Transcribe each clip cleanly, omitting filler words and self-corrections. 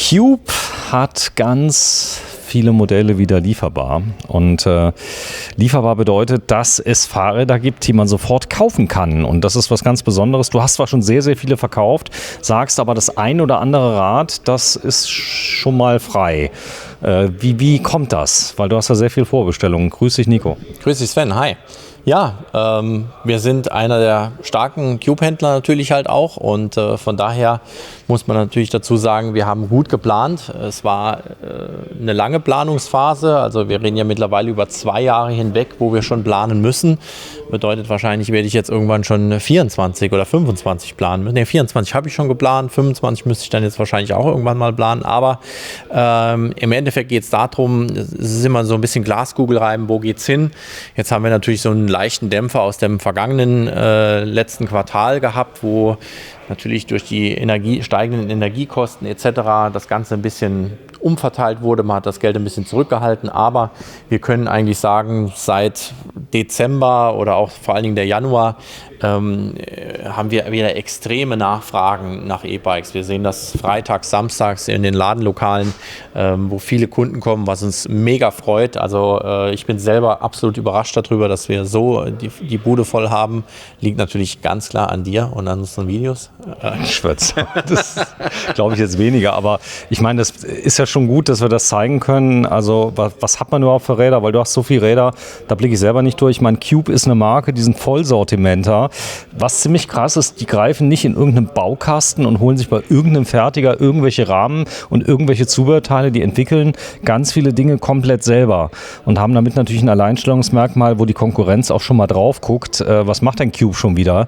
Cube hat ganz viele Modelle wieder lieferbar. Und lieferbar bedeutet, dass es Fahrräder gibt, die man sofort kaufen kann. Und das ist was ganz Besonderes. Du hast zwar schon sehr, sehr viele verkauft, sagst aber, das ein oder andere Rad, das ist schon mal frei. Wie kommt das? Weil du hast ja sehr viel Vorbestellungen. Grüß dich, Nico. Grüß dich, Sven. Hi. Ja, wir sind einer der starken Cube-Händler natürlich halt auch und von daher muss man natürlich dazu sagen, wir haben gut geplant. Es war eine lange Planungsphase, also wir reden ja mittlerweile über 2 Jahre hinweg, wo wir schon planen müssen. Bedeutet wahrscheinlich werde ich jetzt irgendwann schon 24 oder 25 planen müssen. Ne, 24 habe ich schon geplant, 25 müsste ich dann jetzt wahrscheinlich auch irgendwann mal planen, aber im Endeffekt geht es darum, es ist immer so ein bisschen Glaskugel reiben, wo geht's hin? Jetzt haben wir natürlich so einen leichten Dämpfer aus dem vergangenen letzten Quartal gehabt, wo natürlich durch die steigenden Energiekosten etc. das Ganze ein bisschen umverteilt wurde. Man hat das Geld ein bisschen zurückgehalten, aber wir können eigentlich sagen, seit Dezember oder auch vor allen Dingen der Januar haben wir wieder extreme Nachfragen nach E-Bikes. Wir sehen das freitags, samstags in den Ladenlokalen, wo viele Kunden kommen, was uns mega freut. Also ich bin selber absolut überrascht darüber, dass wir so die Bude voll haben. Liegt natürlich ganz klar an dir und an unseren Videos. Schwätz. Das glaube ich jetzt weniger, aber ich meine, das ist ja schon gut, dass wir das zeigen können. Also was hat man überhaupt für Räder? Weil du hast so viele Räder, da blicke ich selber nicht durch. Ich meine, Cube ist eine Marke, die sind Vollsortimenter. Was ziemlich krass ist, die greifen nicht in irgendeinen Baukasten und holen sich bei irgendeinem Fertiger irgendwelche Rahmen und irgendwelche Zubehörteile, die entwickeln ganz viele Dinge komplett selber und haben damit natürlich ein Alleinstellungsmerkmal, wo die Konkurrenz auch schon mal drauf guckt. Was macht denn Cube schon wieder?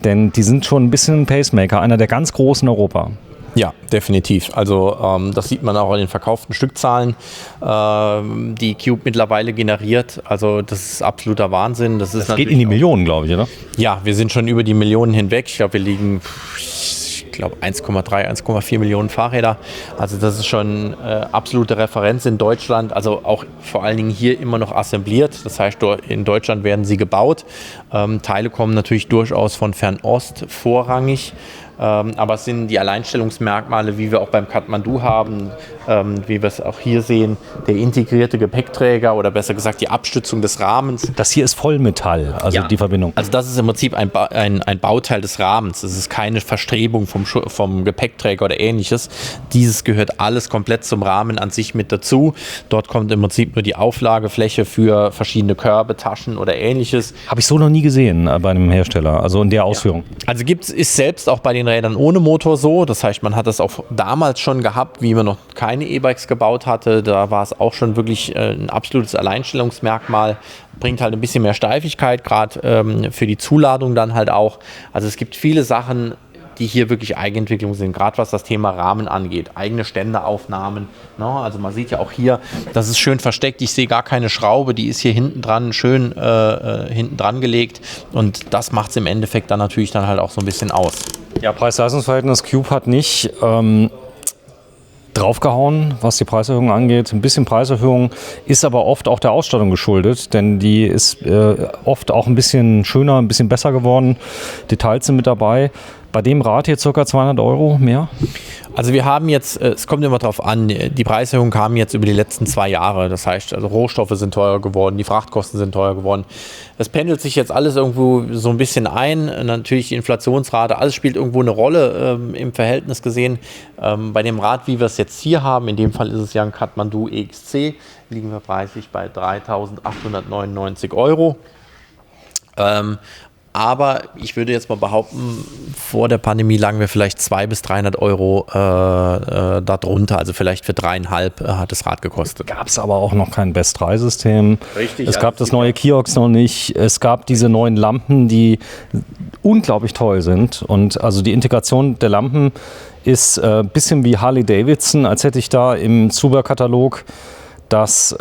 Denn die sind schon ein bisschen ein Pacemaker, einer der ganz großen in Europa. Ja, definitiv. Also das sieht man auch an den verkauften Stückzahlen, die Cube mittlerweile generiert. Also das ist absoluter Wahnsinn. Das geht in die Millionen, glaube ich, oder? Ja, wir sind schon über die Millionen hinweg. Ich glaube, wir liegen 1,3, 1,4 Millionen Fahrräder. Also das ist schon absolute Referenz in Deutschland. Also auch vor allen Dingen hier immer noch assembliert. Das heißt, in Deutschland werden sie gebaut. Teile kommen natürlich durchaus von Fernost vorrangig. Aber es sind die Alleinstellungsmerkmale, wie wir auch beim Kathmandu haben, wie wir es auch hier sehen, der integrierte Gepäckträger oder besser gesagt die Abstützung des Rahmens. Das hier ist Vollmetall, also ja, die Verbindung. Also das ist im Prinzip ein Bauteil des Rahmens. Das ist keine Verstrebung vom Gepäckträger oder ähnliches. Dieses gehört alles komplett zum Rahmen an sich mit dazu. Dort kommt im Prinzip nur die Auflagefläche für verschiedene Körbe, Taschen oder ähnliches. Habe ich so noch nie gesehen bei einem Hersteller, also in der Ausführung. Ja. Also ist selbst auch bei den Rädern ohne Motor so. Das heißt, man hat das auch damals schon gehabt, wie man noch keine E-Bikes gebaut hatte. Da war es auch schon wirklich ein absolutes Alleinstellungsmerkmal. Bringt halt ein bisschen mehr Steifigkeit, gerade für die Zuladung dann halt auch. Also es gibt viele Sachen, die hier wirklich Eigenentwicklung sind, gerade was das Thema Rahmen angeht. Eigene Ständeaufnahmen. Ne? Also man sieht ja auch hier, das ist schön versteckt. Ich sehe gar keine Schraube, die ist hier hinten dran, schön hinten dran gelegt. Und das macht es im Endeffekt dann natürlich dann halt auch so ein bisschen aus. Ja, Preis-Leistungs-Verhältnis. Cube hat nicht draufgehauen, was die Preiserhöhung angeht. Ein bisschen Preiserhöhung ist aber oft auch der Ausstattung geschuldet, denn die ist oft auch ein bisschen schöner, ein bisschen besser geworden. Details sind mit dabei. Bei dem Rad hier ca. 200 € mehr? Also wir haben jetzt, es kommt immer darauf an, die Preiserhöhung kam jetzt über die letzten 2 Jahre. Das heißt, also Rohstoffe sind teurer geworden, die Frachtkosten sind teurer geworden. Das pendelt sich jetzt alles irgendwo so ein bisschen ein. Natürlich die Inflationsrate, alles spielt irgendwo eine Rolle im Verhältnis gesehen. Bei dem Rad, wie wir es jetzt hier haben, in dem Fall ist es ja ein Kathmandu EXC, liegen wir preislich bei 3.899 €. Aber ich würde jetzt mal behaupten, vor der Pandemie lagen wir vielleicht 200 bis 300 € darunter. Also vielleicht für 3,5 hat das Rad gekostet. Gab es aber auch noch kein Best-3-System. Richtig. Es gab das neue Kiox noch nicht. Es gab diese neuen Lampen, die unglaublich toll sind. Und also die Integration der Lampen ist ein bisschen wie Harley Davidson, als hätte ich da im Zubehörkatalog das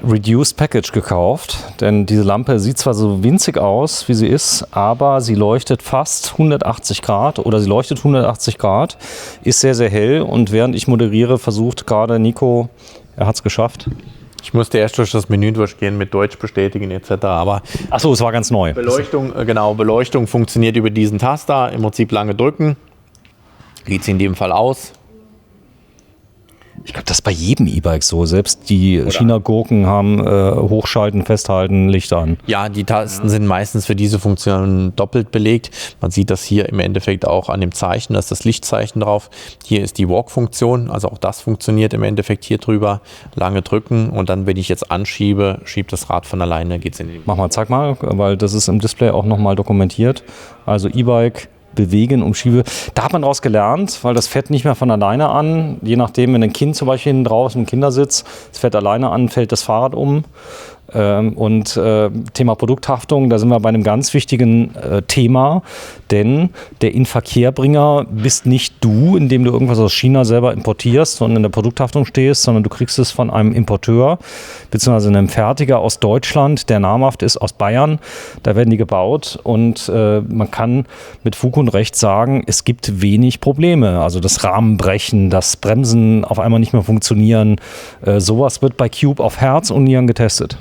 Reduced Package gekauft, denn diese Lampe sieht zwar so winzig aus, wie sie ist, aber sie leuchtet fast 180 Grad oder sie leuchtet 180 Grad, ist sehr, sehr hell und während ich moderiere, versucht gerade Nico, er hat es geschafft. Ich musste erst durch das Menü durchgehen mit Deutsch bestätigen etc. Aber achso, es war ganz neu. Beleuchtung funktioniert über diesen Taster, im Prinzip lange drücken. geht es in dem Fall aus. Ich glaube, das ist bei jedem E-Bike so. Selbst die China-Gurken haben Hochschalten, Festhalten, Licht an. Ja, die Tasten sind meistens für diese Funktion doppelt belegt. Man sieht das hier im Endeffekt auch an dem Zeichen, da ist das Lichtzeichen drauf. Hier ist die Walk-Funktion, also auch das funktioniert im Endeffekt hier drüber. Lange drücken und dann, wenn ich jetzt anschiebe, schiebt das Rad von alleine, geht es in die... Mach mal, zeig mal, weil das ist im Display auch nochmal dokumentiert. Also E-Bike bewegen, umschiebe. Da hat man daraus gelernt, weil das fährt nicht mehr von alleine an. Je nachdem, wenn ein Kind zum Beispiel hinten draußen im Kindersitz, es fährt alleine an, fällt das Fahrrad um. Thema Produkthaftung, da sind wir bei einem ganz wichtigen Thema, denn der Inverkehrbringer bist nicht du, indem du irgendwas aus China selber importierst, sondern in der Produkthaftung stehst, sondern du kriegst es von einem Importeur beziehungsweise einem Fertiger aus Deutschland, der namhaft ist, aus Bayern. Da werden die gebaut und man kann mit Fug und Recht sagen, es gibt wenig Probleme. Also das Rahmenbrechen, das Bremsen auf einmal nicht mehr funktionieren, sowas wird bei Cube auf Herz und Nieren getestet.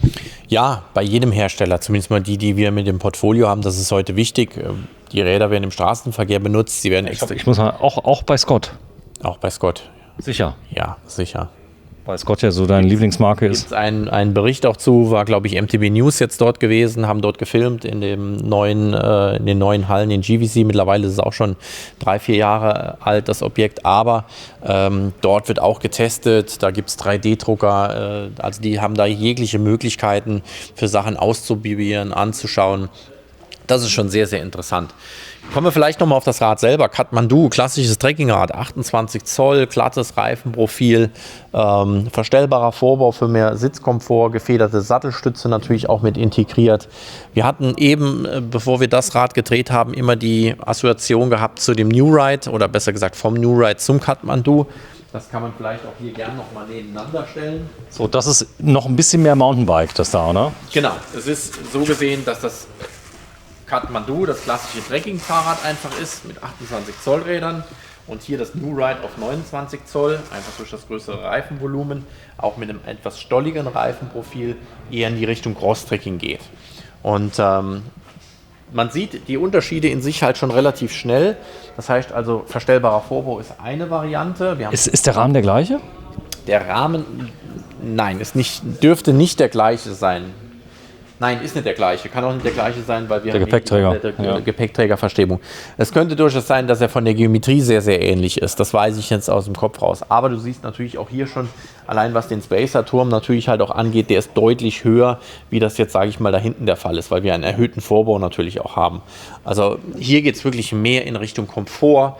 Ja, bei jedem Hersteller, zumindest mal die wir mit dem Portfolio haben, das ist heute wichtig. Die Räder werden im Straßenverkehr benutzt, sie werden extra. Ich muss sagen, auch bei Scott. Auch bei Scott. Sicher. Ja, sicher. Weil Scott ja so deine Lieblingsmarke ist. Es gibt einen Bericht auch zu, war glaube ich MTB News jetzt dort gewesen, haben dort gefilmt in den neuen Hallen in GVC. Mittlerweile ist es auch schon 3-4 Jahre alt, das Objekt, aber dort wird auch getestet, da gibt es 3D-Drucker, also die haben da jegliche Möglichkeiten für Sachen auszuprobieren, anzuschauen. Das ist schon sehr, sehr interessant. Kommen wir vielleicht nochmal auf das Rad selber. Kathmandu, klassisches Trekkingrad, 28 Zoll, glattes Reifenprofil, verstellbarer Vorbau für mehr Sitzkomfort, gefederte Sattelstütze natürlich auch mit integriert. Wir hatten eben, bevor wir das Rad gedreht haben, immer die Assoziation gehabt zu dem New Ride oder besser gesagt vom New Ride zum Kathmandu. Das kann man vielleicht auch hier gerne nochmal nebeneinander stellen. So, das ist noch ein bisschen mehr Mountainbike, das da, oder? Genau, es ist so gesehen, dass das Kathmandu das klassische Trekkingfahrrad einfach ist mit 28 Zoll Rädern und hier das New Ride auf 29 Zoll, einfach durch das größere Reifenvolumen, auch mit einem etwas stolligeren Reifenprofil eher in die Richtung Cross-Trekking geht. Und man sieht die Unterschiede in sich halt schon relativ schnell. Das heißt also, verstellbarer Vorbau ist eine Variante. Ist der Rahmen der gleiche? Der Rahmen, nein, dürfte nicht der gleiche sein. Nein, ist nicht der gleiche. Kann auch nicht der gleiche sein, weil wir haben die Gepäckträgerverstrebung. Es könnte durchaus sein, dass er von der Geometrie sehr, sehr ähnlich ist. Das weiß ich jetzt aus dem Kopf raus. Aber du siehst natürlich auch hier schon, allein was den Spacer-Turm natürlich halt auch angeht, der ist deutlich höher, wie das jetzt, sage ich mal, da hinten der Fall ist, weil wir einen erhöhten Vorbau natürlich auch haben. Also hier geht es wirklich mehr in Richtung Komfort.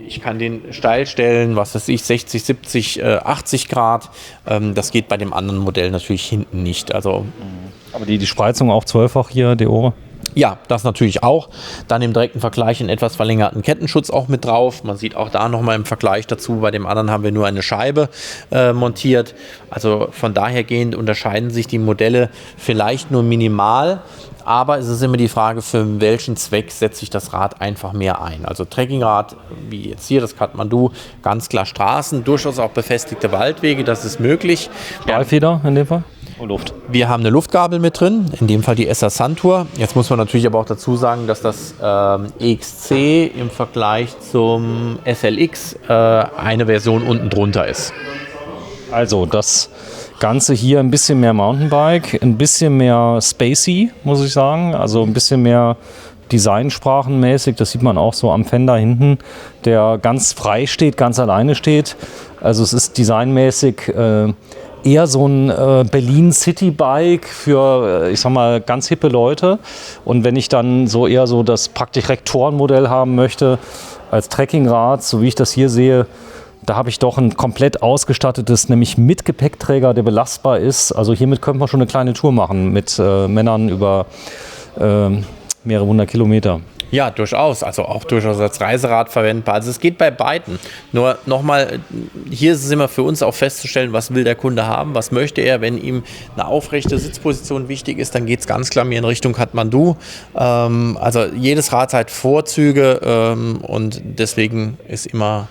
Ich kann den steil stellen, was weiß ich, 60, 70, 80 Grad. Das geht bei dem anderen Modell natürlich hinten nicht. Also, aber die Spreizung auch 12-fach hier, die Ohren? Ja, das natürlich auch. Dann im direkten Vergleich einen etwas verlängerten Kettenschutz auch mit drauf. Man sieht auch da nochmal im Vergleich dazu, bei dem anderen haben wir nur eine Scheibe montiert. Also von daher gehend unterscheiden sich die Modelle vielleicht nur minimal. Aber es ist immer die Frage, für welchen Zweck setze ich das Rad einfach mehr ein. Also Trekkingrad, wie jetzt hier das Kathmandu, ganz klar Straßen, durchaus auch befestigte Waldwege, das ist möglich. Stahlfeder in dem Fall? Und Luft. Wir haben eine Luftgabel mit drin, in dem Fall die Esser Suntour. Jetzt muss man natürlich aber auch dazu sagen, dass das EXC im Vergleich zum SLX eine Version unten drunter ist. Also das Ganze hier ein bisschen mehr Mountainbike, ein bisschen mehr spacey, muss ich sagen. Also ein bisschen mehr designsprachenmäßig. Das sieht man auch so am Fender hinten, der ganz frei steht, ganz alleine steht. Also es ist designmäßig eher so ein Berlin City-Bike für, ich sag mal, ganz hippe Leute. Und wenn ich dann so eher so das praktisch Rektorenmodell haben möchte, als Trekkingrad, so wie ich das hier sehe, da habe ich doch ein komplett ausgestattetes, nämlich mit Gepäckträger, der belastbar ist. Also hiermit könnte man schon eine kleine Tour machen mit Männern über mehrere 100 Kilometer. Ja, durchaus. Also auch durchaus als Reiserad verwendbar. Also es geht bei beiden. Nur nochmal, hier ist es immer für uns auch festzustellen, was will der Kunde haben, was möchte er. Wenn ihm eine aufrechte Sitzposition wichtig ist, dann geht es ganz klar mehr in Richtung Kathmandu. Also jedes Rad hat Vorzüge und deswegen ist immer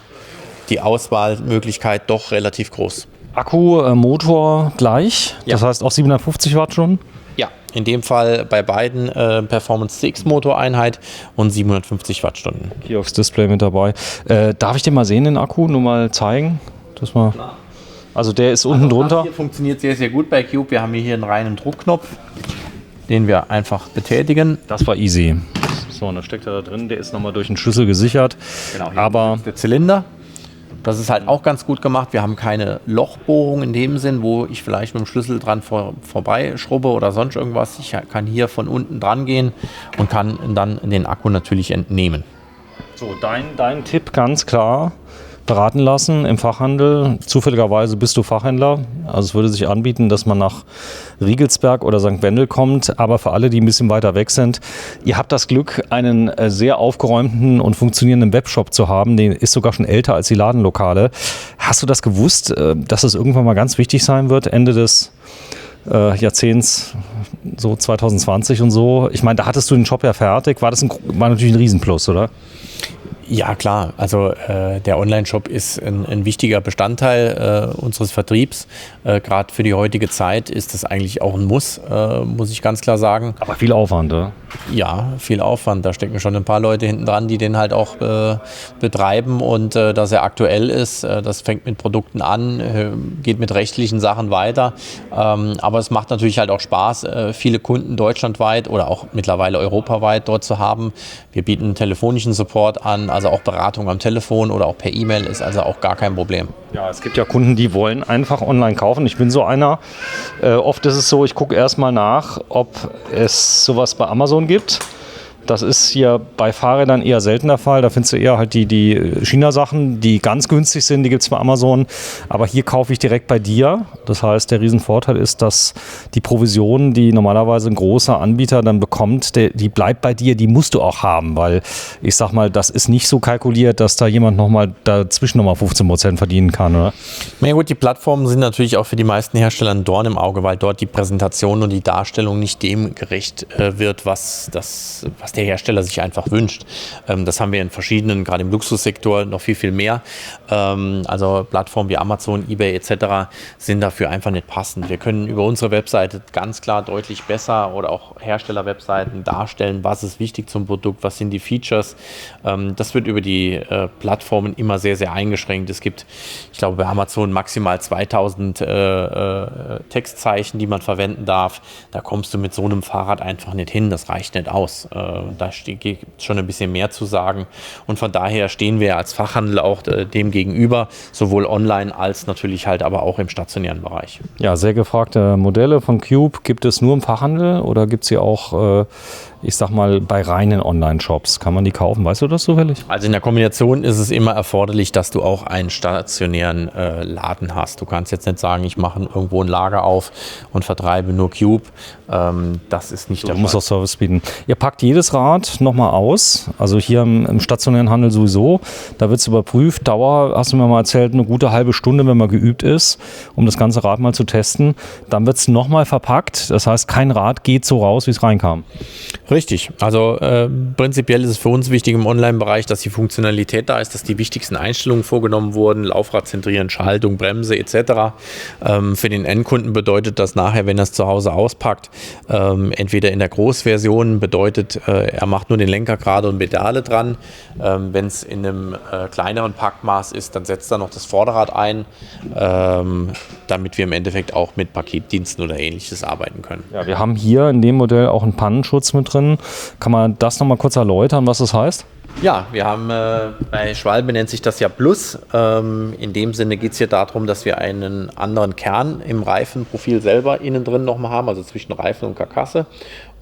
die Auswahlmöglichkeit doch relativ groß. Akku, Motor gleich, Ja. Das heißt auch 750 Wattstunden? Ja, In dem Fall bei beiden Performance CX Motoreinheit und 750 Wattstunden. Kiox Display mit dabei. Darf ich den mal sehen, den Akku? Nur mal zeigen? Das mal. Also der ist unten drunter. Das hier funktioniert sehr, sehr gut bei Cube. Wir haben hier einen reinen Druckknopf, den wir einfach betätigen. Das war easy. So, und dann steckt er da drin. Der ist nochmal durch den Schlüssel gesichert. Genau, aber der Zylinder. Das ist halt auch ganz gut gemacht. Wir haben keine Lochbohrung in dem Sinn, wo ich vielleicht mit dem Schlüssel dran vorbeischrubbe oder sonst irgendwas. Ich kann hier von unten dran gehen und kann dann den Akku natürlich entnehmen. so, dein Tipp ganz klar. Beraten lassen im Fachhandel. Zufälligerweise bist du Fachhändler. Also es würde sich anbieten, dass man nach Riegelsberg oder St. Wendel kommt. Aber für alle, die ein bisschen weiter weg sind, ihr habt das Glück, einen sehr aufgeräumten und funktionierenden Webshop zu haben. Der ist sogar schon älter als die Ladenlokale. Hast du das gewusst, dass es irgendwann mal ganz wichtig sein wird, Ende des Jahrzehnts, so 2020 und so? Ich meine, da hattest du den Shop ja fertig. War natürlich ein Riesenplus, oder? Ja, klar. Also der Online-Shop ist ein wichtiger Bestandteil unseres Vertriebs. Gerade für die heutige Zeit ist das eigentlich auch ein Muss, muss ich ganz klar sagen. Aber viel Aufwand, oder? Ja, viel Aufwand. Da stecken schon ein paar Leute hinten dran, die den halt auch betreiben und dass er aktuell ist. Das fängt mit Produkten an, geht mit rechtlichen Sachen weiter. Aber es macht natürlich halt auch Spaß, viele Kunden deutschlandweit oder auch mittlerweile europaweit dort zu haben. Wir bieten telefonischen Support an, also auch Beratung am Telefon oder auch per E-Mail ist also auch gar kein Problem. Ja, es gibt ja Kunden, die wollen einfach online kaufen. Ich bin so einer. Oft ist es so, ich gucke erstmal nach, ob es sowas bei Amazon gibt. Das ist hier bei Fahrrädern eher selten der Fall. Da findest du eher halt die China-Sachen, die ganz günstig sind, die gibt es bei Amazon. Aber hier kaufe ich direkt bei dir. Das heißt, der Riesenvorteil ist, dass die Provision, die normalerweise ein großer Anbieter dann bekommt, die bleibt bei dir, die musst du auch haben. Weil ich sag mal, das ist nicht so kalkuliert, dass da jemand dazwischen nochmal 15% verdienen kann, oder? Na ja gut, die Plattformen sind natürlich auch für die meisten Hersteller ein Dorn im Auge, weil dort die Präsentation und die Darstellung nicht dem gerecht wird, was der Hersteller sich einfach wünscht. Das haben wir in verschiedenen, gerade im Luxussektor, noch viel, viel mehr. Also Plattformen wie Amazon, eBay etc. sind dafür einfach nicht passend. Wir können über unsere Webseite ganz klar deutlich besser oder auch Hersteller-Webseiten darstellen, was ist wichtig zum Produkt, was sind die Features. Das wird über die Plattformen immer sehr, sehr eingeschränkt. Es gibt, ich glaube, bei Amazon maximal 2000 Textzeichen, die man verwenden darf. Da kommst du mit so einem Fahrrad einfach nicht hin. Das reicht nicht aus. Da gibt es schon ein bisschen mehr zu sagen. Und von daher stehen wir als Fachhandel auch dem gegenüber, sowohl online als natürlich halt aber auch im stationären Bereich. Ja, sehr gefragte Modelle von Cube. Gibt es nur im Fachhandel oder gibt es sie auch, ich sag mal, bei reinen Online-Shops? Kann man die kaufen? Weißt du das zufällig? Also in der Kombination ist es immer erforderlich, dass du auch einen stationären Laden hast. Du kannst jetzt nicht sagen, ich mache irgendwo ein Lager auf und vertreibe nur Cube. Das ist nicht der Fall. Du musst auch Service bieten. Ihr packt jedes Rad nochmal aus. Also hier im stationären Handel sowieso. Da wird es überprüft. Dauer, hast du mir mal erzählt, eine gute halbe Stunde, wenn man geübt ist, um das ganze Rad mal zu testen. Dann wird es nochmal verpackt. Das heißt, kein Rad geht so raus, wie es reinkam. Richtig. Also prinzipiell ist es für uns wichtig im Online-Bereich, dass die Funktionalität da ist, dass die wichtigsten Einstellungen vorgenommen wurden, Laufrad zentrieren, Schaltung, Bremse etc. Für den Endkunden bedeutet das nachher, wenn er es zu Hause auspackt, entweder in der Großversion bedeutet, er macht nur den Lenker gerade und Pedale dran. Wenn es in einem kleineren Packmaß ist, dann setzt er noch das Vorderrad ein, damit wir im Endeffekt auch mit Paketdiensten oder Ähnliches arbeiten können. Ja, wir haben hier in dem Modell auch einen Pannenschutz mit drin. Kann man das nochmal kurz erläutern, was das heißt? Ja, wir haben bei Schwalbe nennt sich das ja Plus. In dem Sinne geht es hier darum, dass wir einen anderen Kern im Reifenprofil selber innen drin nochmal haben, also zwischen Reifen und Karkasse.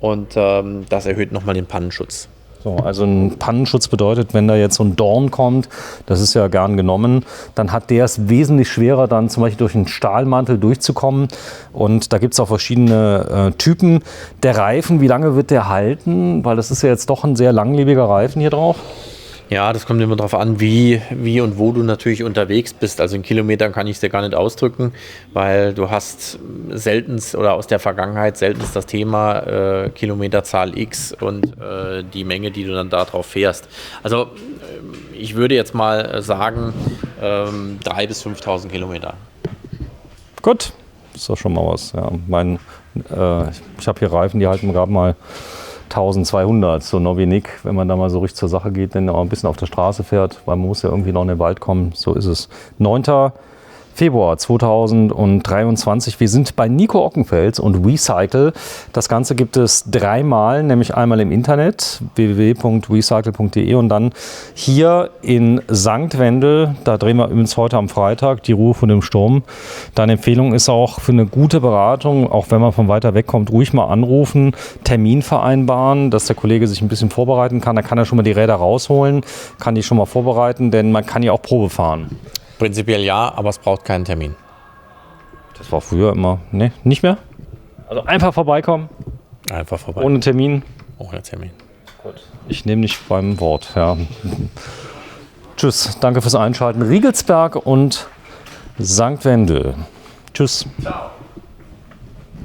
Und das erhöht nochmal den Pannenschutz. So, also ein Pannenschutz bedeutet, wenn da jetzt so ein Dorn kommt, das ist ja gern genommen, dann hat der es wesentlich schwerer, dann zum Beispiel durch einen Stahlmantel durchzukommen. Und da gibt es auch verschiedene Typen. Der Reifen, wie lange wird der halten? Weil das ist ja jetzt doch ein sehr langlebiger Reifen hier drauf. Ja, das kommt immer darauf an, wie und wo du natürlich unterwegs bist. Also in Kilometern kann ich es dir gar nicht ausdrücken, weil du hast seltenst oder aus der Vergangenheit seltenst das Thema Kilometerzahl X und die Menge, die du dann darauf fährst. Also ich würde jetzt mal sagen 3.000 bis 5.000 Kilometer. Gut. ist doch schon mal was. Ja. Ich habe hier Reifen, die halten gerade mal 1200, so Novinik, wenn man da mal so richtig zur Sache geht, dann auch ein bisschen auf der Straße fährt, weil man muss ja irgendwie noch in den Wald kommen. So ist es. 9. Februar 2023. Wir sind bei Nico Ockenfels und WeCycle. Das Ganze gibt es 3-mal, nämlich einmal im Internet, www.wecycle.de, und dann hier in St. Wendel. Da drehen wir übrigens heute am Freitag die Ruhe von dem Sturm. Deine Empfehlung ist auch für eine gute Beratung, auch wenn man von weiter weg kommt, ruhig mal anrufen, Termin vereinbaren, dass der Kollege sich ein bisschen vorbereiten kann. Da kann er schon mal die Räder rausholen, kann die schon mal vorbereiten, denn man kann ja auch Probe fahren. Prinzipiell ja, aber es braucht keinen Termin. Das war früher immer, ne, nicht mehr? Also einfach vorbeikommen? Einfach vorbei. Ohne Termin? Ohne Termin. Gut. Ich nehme dich beim Wort, ja. Tschüss, danke fürs Einschalten. Riegelsberg und St. Wendel. Tschüss. Ciao.